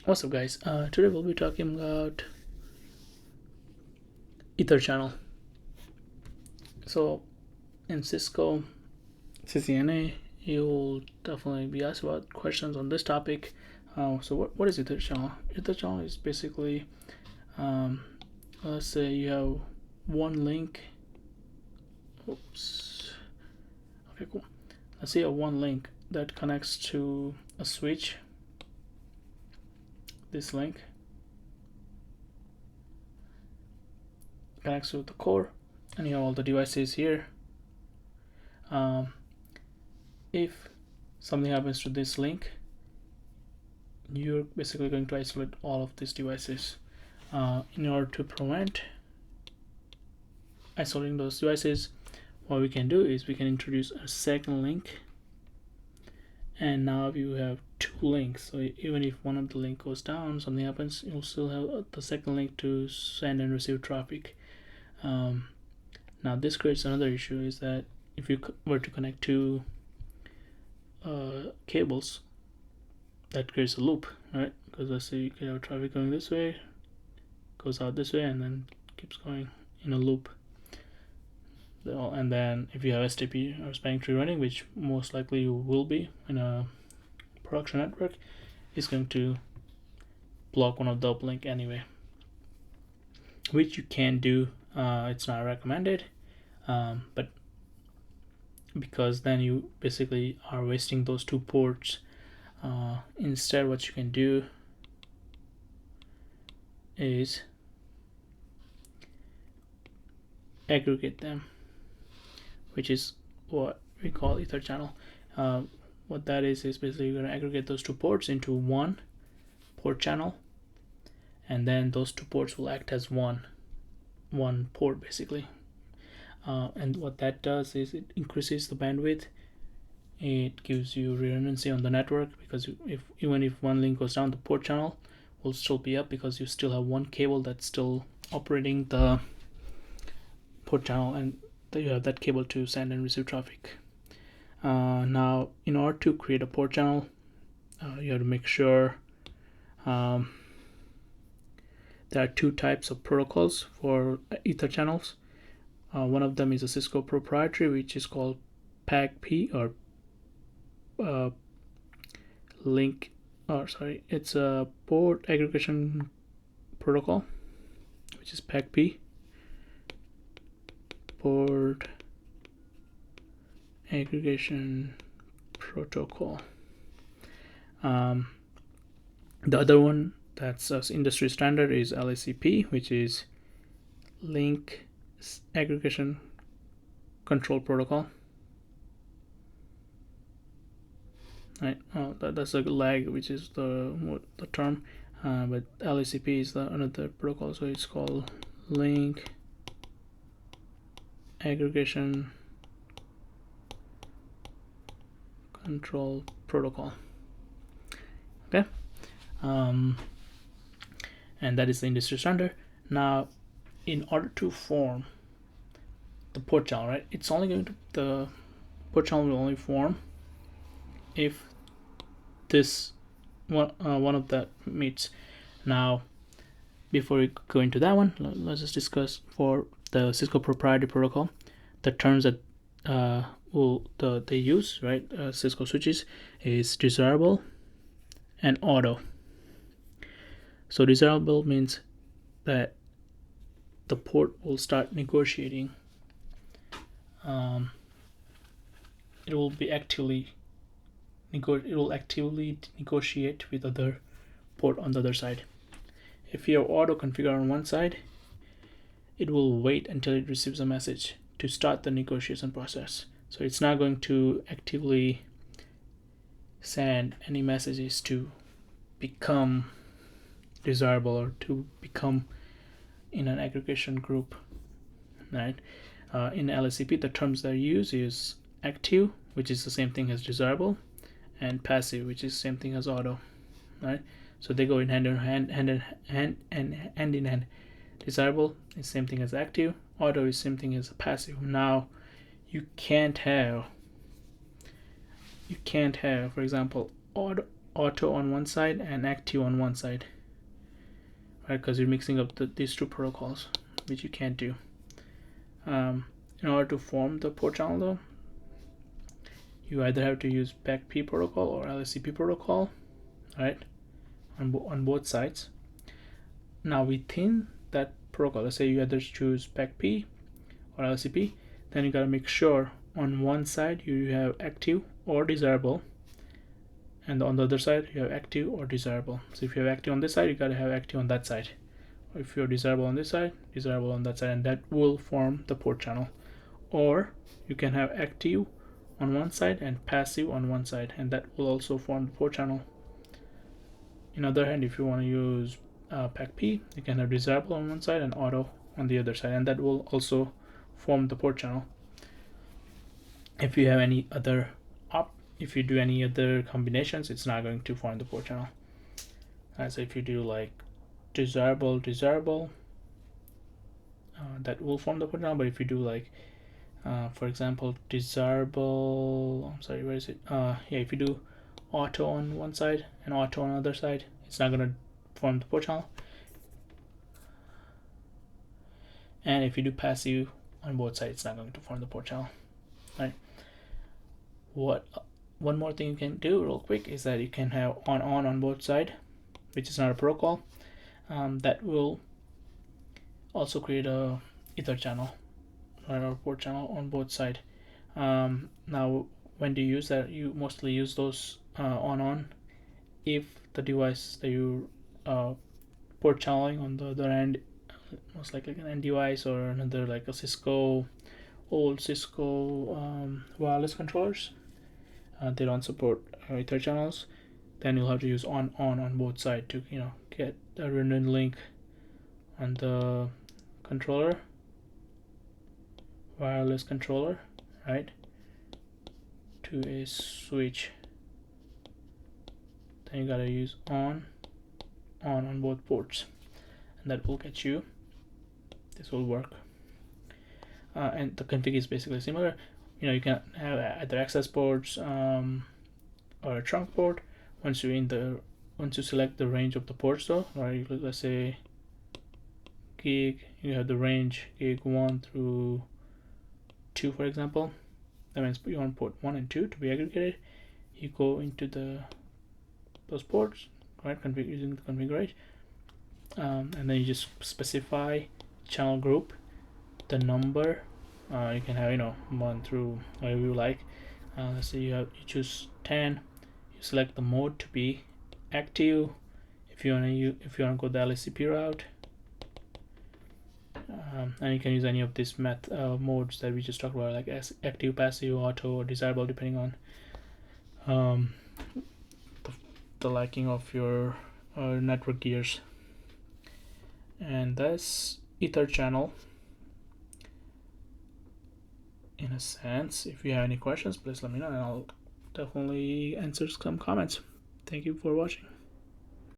What's up, guys? Today we'll be talking about EtherChannel. So in Cisco CCNA, you'll definitely be asked about questions on this topic. So what is EtherChannel? EtherChannel is basically, let's say you have one link. Oops. Okay, cool. Let's say you have one link that connects to a switch. This link connects to the core, and you have all the devices here. If something happens to this link, you're basically going to isolate all of these devices. In order to prevent isolating those devices, what we can do is we can introduce a second link, and now you have two links. So even if one of the link goes down, something happens, you'll still have the second link to send and receive traffic. Now this creates another issue, is that if you were to connect two cables, that creates a loop, right? Because let's say you can have traffic going this way, goes out this way, and then keeps going in a loop. And then if you have STP or spanning tree running, which most likely you will be in a production network, is going to block one of the uplink anyway, which you can do. It's not recommended, but because then you basically are wasting those two ports. Instead, what you can do is aggregate them, which is what we call EtherChannel. What that is basically you're going to aggregate those two ports into one port channel, and then those two ports will act as one port basically. And what that does is it increases the bandwidth. It gives you redundancy on the network, because even if one link goes down, the port channel will still be up, because you still have one cable that's still operating the port channel, and you have that cable to send and receive traffic. Now, in order to create a port channel, you have to make sure there are two types of protocols for ether channels. One of them is a Cisco proprietary, which is called PAgP, or it's a port aggregation protocol, which is PAgP, port aggregation protocol. The other one that's industry standard is LACP, which is link aggregation control protocol. Right, that's a lag, which is the term, but LACP is another protocol, so it's called link aggregation control protocol. Okay, and that is the industry standard. Now, in order to form the port channel, right, it's only going to, the port channel will only form if this one of that meets. Now, before we go into that one, let's just discuss for the Cisco proprietary protocol the terms that they use, right? Cisco switches is desirable and auto. So desirable means that the port will start negotiating. It will actively negotiate with other port on the other side. If you have auto configured on one side, it will wait until it receives a message to start the negotiation process. So it's not going to actively send any messages to become desirable or to become in an aggregation group, right? In LACP, the terms that are used is active, which is the same thing as desirable, and passive, which is the same thing as auto, right? So they go in hand in hand. Desirable is same thing as active. Auto is same thing as passive. Now, you can't have, for example, auto on one side and active on one side, right? Because you're mixing up these two protocols, which you can't do. In order to form the port channel though, you either have to use PAgP protocol or LACP protocol, right? On both sides. Now within that protocol, let's say you either choose PAgP or LACP, then you gotta make sure on one side you have active or desirable, and on the other side you have active or desirable. So if you have active on this side, you gotta have active on that side. Or if you're desirable on this side, desirable on that side, and that will form the port channel. Or you can have active on one side and passive on one side, and that will also form the port channel. In other hand, if you want to use PAgP, you can have desirable on one side and auto on the other side, and that will also form the port channel. If you have any other if you do any other combinations, it's not going to form the port channel. So if you do like desirable, that will form the port channel. But if you do like for example, desirable, I'm sorry, where is it? Yeah, if you do auto on one side and auto on the other side, it's not gonna form the port channel. And if you do passive on both sides, it's not going to form the port channel, right? One more thing you can do real quick is that you can have on both sides, which is not a protocol. That will also create a ether channel or port channel on both sides. Now when do you use that? You mostly use those on if the device that you port channeling on the other end, most likely an end device or another, like a old Cisco wireless controllers, they don't support ether channels. Then you'll have to use on both sides to get a redundant link on the controller, wireless controller, right, to a switch. Then you gotta use on both ports, and that will get you, this will work. And the config is basically similar. You can have either access ports or a trunk port. Once you select the range of the ports though, right, let's say gig, you have the range gig 1 through 2, for example. That means you want port 1 and 2 to be aggregated. You go into those ports, right, using the configure, and then you just specify channel group, the number. You can have 1 through whatever you like. Let's say you choose 10. You select the mode to be active if you want to go the LACP route, and you can use any of these modes that we just talked about, like active, passive, auto, or desirable, depending on the liking of your network gears. And that's ether channel in a sense. If you have any questions, please let me know, and I'll definitely answer some comments. Thank you for watching.